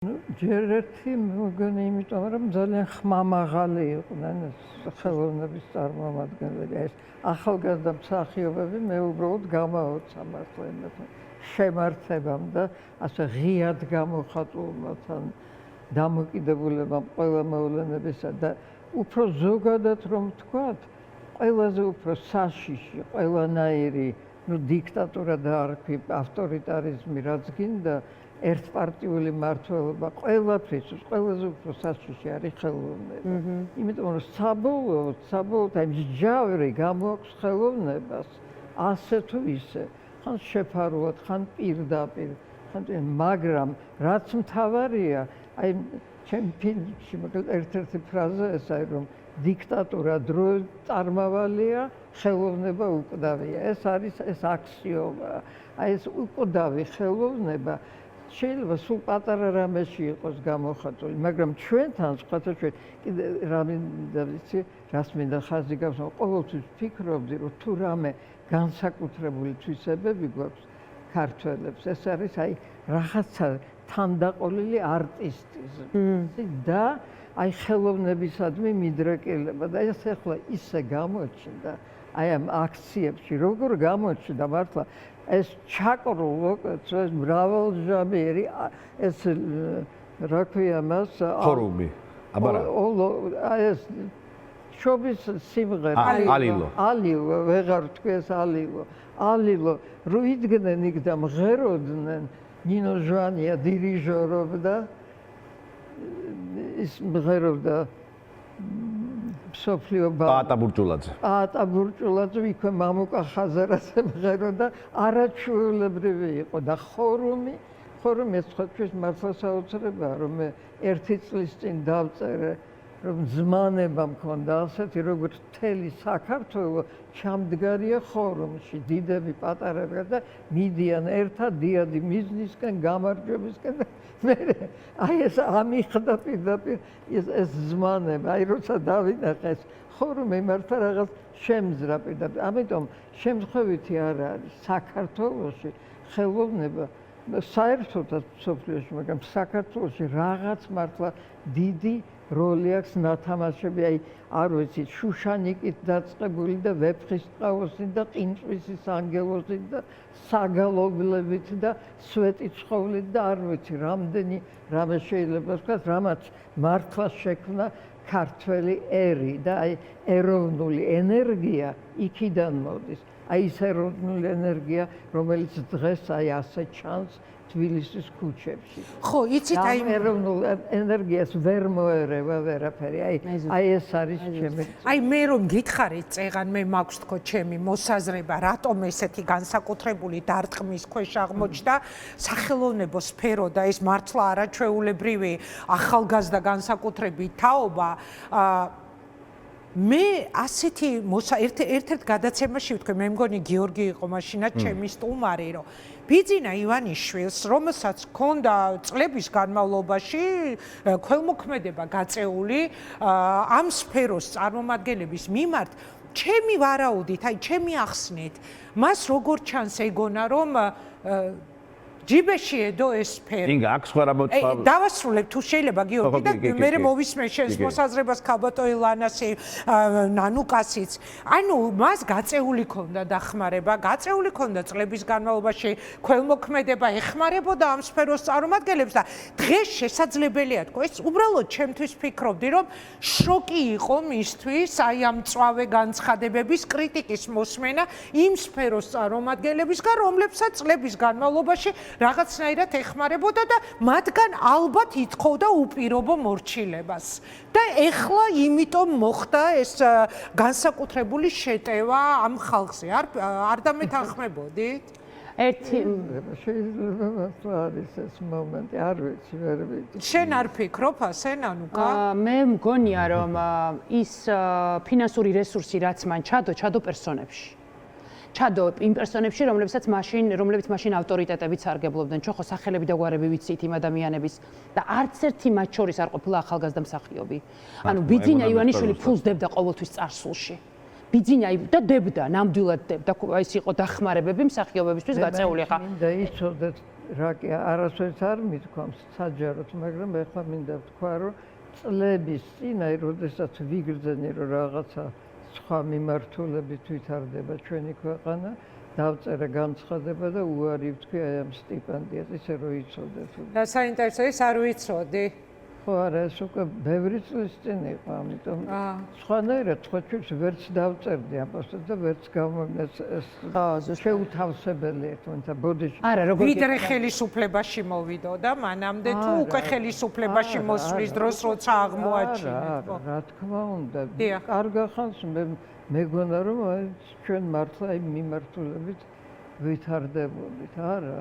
ჯერ ერთი მგონი იმიტომ რომ ძალიან ხმამაღალი იყვნენ ხელოვნების წარმომადგენლები. ეს ახალგაზრდა მსახიობები მე უბრალოდ გამაოცა მართლა იმათ შემართებამ და ასე ღიად გამოხატულობთან დამოკიდებულებამ ყველა მოვლენებისა და უფრო ზოგადად რომ ვთქვათ, ყველაზე უფრო საშიში, ყველანაირი დიქტატურა და ავტორიტარიზმი რაც გინდა ერთპარტიული მმართველობა ყველაფრისთვის ყველაზე უფრო საშიში არის ხელოვნება. იმიტომ რომ საბოლოოდ აი მსჯავრი გამოაქვს ხელოვნებას ასე თუ ისე, ხან შეფარულად, ხან პირდაპირ, მაგრამ რაც მთავარია, აი ჩემ ფილმში ერთ-ერთი ფრაზა ეს არის რომ დიქტატურა დროებით წარმავალია, ხელოვნება უკვდავია. ეს არის ეს აქსიომა. აი ეს უკვდავი ხელოვნება შეიძლება სულ პატარა რამეში იყოს გამოხატული, მაგრამ ჩვენთან სხვათა ჩვენ კიდე რამინდა ვიცი, რას მინდა ხაზი გავსვა, ყოველთვის ვფიქრობდი, რომ თუ რამე განსაკუთრებული თვისებები გვაქვს ქართველებს, ეს არის აი რაღაცა თანდაყოლილი არტისტიზმი და აი ხელოვნებისადმი მიდრეკილება და ეს ახლა ისე გამოჩნდა აი ამ აქციებში, როგორ გამოჩნდა მართლა ეს ჩაკრულო, ეს მრავალჟამიერი ეს რა ქვია მას ფორუმი, აბარა. ეს შობის სიმღერა. ალილო, ვეღარ თქვი ეს ალილო. რო იდგნენ იქ და მღეროდნენ, ნინო ჟვანია დირიჟორობდა, ის მღერობდა მსოფლიო პაატა ბურჭულაძე იქვე მამუკა ხაზარაძე მღეროდა არაჩვეულებრივი იყო და ხორუმი ეს თქვენთვის მართლა საოცრებაა რომ მე ერთი წლის წინ დავწერე რომ ზმანება მქონდა ასეთი როგორც მთელი საქართველო ჩამდგარია ხორუმში დიდები პატარები და მიდიან ერთად დიადი მიზნისკენ გამარჯვებისკენ და მე აი ეს ამიხდა პირდაპირ ეს ზმანება აი როცა დავინახე ეს ხორუმი მართლა რაღაც შემზრა პირდაპირ ამიტომ შემთხვევითი არ არის საქართველოში ხელოვნება საერთოდაც მსოფლიოში მაგრამ საქართველოში რაღაც მართლა დიდი როლი აქვს ნათამაშები აი არ ვიცი შუშანიკით დაწყებული და ვეფხისტყაოსით და ყინწვისის ანგელოზით და საგალობლებით და სვეტიცხოვლით და არ ვიცი რამდენი რამე შეიძლება ვთქვათ რამაც მართლა შექმნა ქართველი ერი და აი ეროვნული ენერგია იქიდან მოდის აი ეს ეროვნული ენერგია რომელიც დღეს აი ასე ჩანს თბილისის ქუჩებში. ხო, იცით აი ეროვნულ ენერგიას ვერ მოერევა ვერაფერი. აი ეს არის ჩემი. აი მე რომ გითხარით წეღან მე მაქვს თქო ჩემი მოსაზრება, რატომ ესეთი განსაკუთრებული დარტყმის ქვეშ აღმოჩნდა სახელოვნებო სფერო და ეს მართლა არაჩვეულებრივი ახალგაზრდა განსაკუთრებით თაობა მე ასეთი ერთ-ერთ გადაცემაში ვთქვი, მე მგონი გიორგი იყო მაშინაც ჩემი სტუმარი, რომ ბიძინა ივანიშვილს, რომელსაც ჰქონდა წლების განმავლობაში ქველმოქმედება გაწეული ამ სფეროს წარმომადგენლების მიმართ, ჩემი ვარაუდით, აი ჩემი ახსნით, მას როგორ ჩანს ეგონა, რომ ჯიბეში ედო ეს სფერო. ინგა აქ სხვა რა მოწვავ. დავასრულებ თუ შეიძლება გიორგი და მე მოვისმენ შენს მოსაზრებას ქალბატონ ილანასი ნანუკასიც. ანუ მას გაწეული ქონდა დახმარება, გაწეული ქონდა წლების განმავლობაში ქველმოქმედება ეხმარებოდა ამ სფეროს წარმომადგენლებს და დღეს შესაძლებელია თქო ეს უბრალოდ ჩემთვის ფიქრობდი რომ შოკი იყო მისთვის აი ამ მწვავე განცხადებების კრიტიკის მოსმენა იმ სფეროს წარმომადგენლებისგან რომლებსაც წლების განმავლობაში რაღაცნაირად ეხმარებოდა და მათგან ალბათ ითხოვდა უპირობო მორჩილებას. და ეხლა იმიტომ მოხდა ეს განსაკუთრებული შეტევა ამ ხალხზე. არ დამეთანხმებოდით? ერთი შეიძლება არის ეს მომენტი, არ ვიცი, ვერ ვიცი. შენ არ ფიქრობ ასე, ნანუკა? მე მგონია რომ ის ფინანსური რესურსი რაც მან ჩადო პერსონებში. ჩადო იმ პერსონებში, რომლებიც მაშინ ავტორიტეტებით სარგებლობდნენ. ჩვენ ხო სახელები და გვარები ვიცით იმ ადამიანების და არც ერთი მათ შორის არ ყოფილა ახალგაზრდა მსახიობი. ანუ ბიძინა ივანიშვილი ფულს დებდა ყოველთვის წარსულში. ბიძინა და დებდა, ნამდვილად დებდა. ეს იყო დახმარებები მსახიობებისთვის გაწეული ხა. და იცოდეთ რა კი არასოდეს არ მithქვამს საჯაროდ, მაგრამ ეხლა მინდა ვთქვა, რომ წლების წინ, როდესაც ვიგრძენი, რომ რაღაცა სხვა მიმართულებით ვითარდება ჩვენი ქვეყანა, დავწერე განცხადება და უარი ვთქვი აი ამ სტიპენდიას, ისე რომ იცოდეთ. და საინტერესო ის არ ვიცოდი. ხო, არა, ეს უკვე ბევრი წლის წინ იყო, ამიტომ სხვანაირად სხვა ჩვენს ვერც დავწერდი ამას და ვერც გამომეს ეს შეუთავსებელია, თუმცა ბოდიში. არა, როგორ ვიდრე ხელისუფლებაში მოვიდოდა, მანამდე თუ უკვე ხელისუფლებაში მოსვლის დროს როცა აღმოაჩინეთ. რა თქმა უნდა, კარგახანს მეგონა რომ ჩვენ მართლა იმ მიმართულებით ვითარდებოდით, არა?